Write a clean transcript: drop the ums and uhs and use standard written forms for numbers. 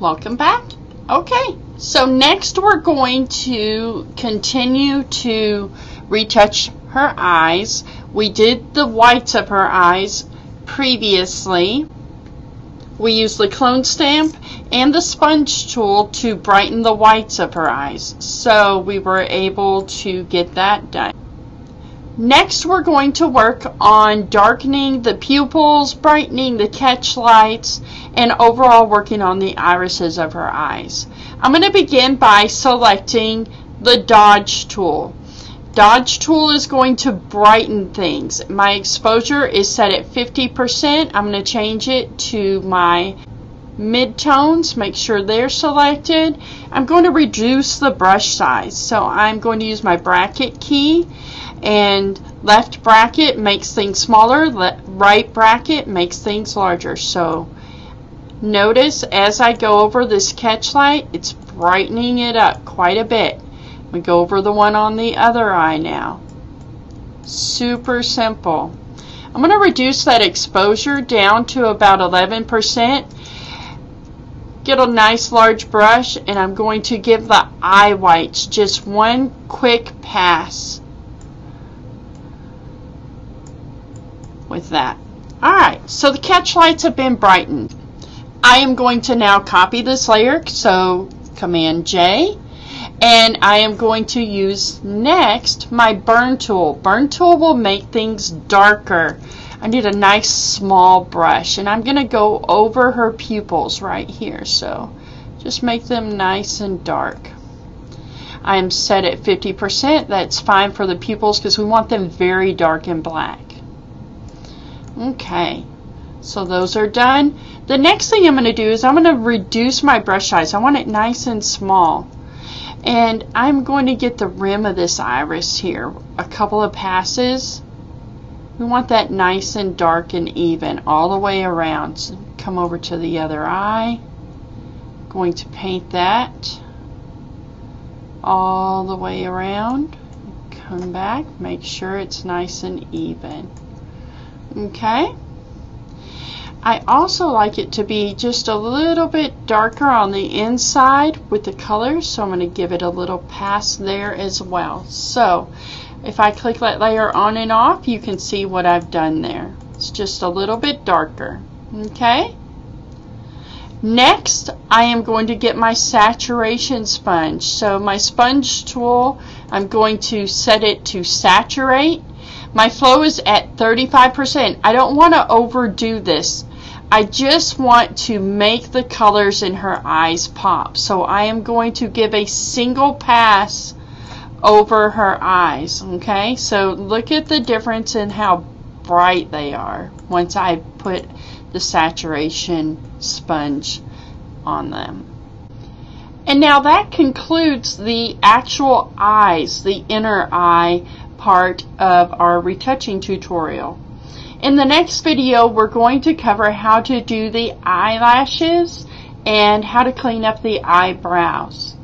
Welcome back. Okay, so next we're going to continue to retouch her eyes. We did the whites of her eyes previously. We used the clone stamp and the sponge tool to brighten the whites of her eyes. So we were able to get that done. Next we're going to work on darkening the pupils, brightening the catch lights, and overall working on the irises of her eyes. I'm going to begin by selecting the Dodge tool. Dodge tool is going to brighten things. My exposure is set at 50%. I'm going to change it to my midtones. Make sure they're selected. I'm going to reduce the brush size. So I'm going to use my bracket key, and left bracket makes things smaller, right bracket makes things larger. So notice as I go over this catch light, it's brightening it up quite a bit. We go over the one on the other eye now. Super simple. I'm going to reduce that exposure down to about 11%. Get a nice large brush, and I'm going to give the eye whites just one quick pass with that. Alright, so the catch lights have been brightened. I am going to now copy this layer, so Command J. And I am going to use next my burn tool. Burn tool will make things darker. I need a nice small brush, and I'm going to go over her pupils right here. So just make them nice and dark. I am set at 50%. That's fine for the pupils because we want them very dark and black. Okay, so those are done. The next thing I'm going to do is I'm going to reduce my brush size. I want it nice and small. And I'm going to get the rim of this iris here, a couple of passes. We want that nice and dark and even all the way around. So come over to the other eye. Going to paint that all the way around. Come back, make sure it's nice and even. Okay. I also like it to be just a little bit darker on the inside with the colors, so I'm going to give it a little pass there as well. So if I click that layer on and off, you can see what I've done there. It's just a little bit darker. Okay. Next, I am going to get my saturation sponge. So my sponge tool, I'm going to set it to saturate. My flow is at 35%. I don't want to overdo this. I just want to make the colors in her eyes pop. So I am going to give a single pass over her eyes. Okay, so look at the difference in how bright they are once I put the saturation sponge on them. And now that concludes the actual eyes, the inner eye part of our retouching tutorial. In the next video, we're going to cover how to do the eyelashes and how to clean up the eyebrows.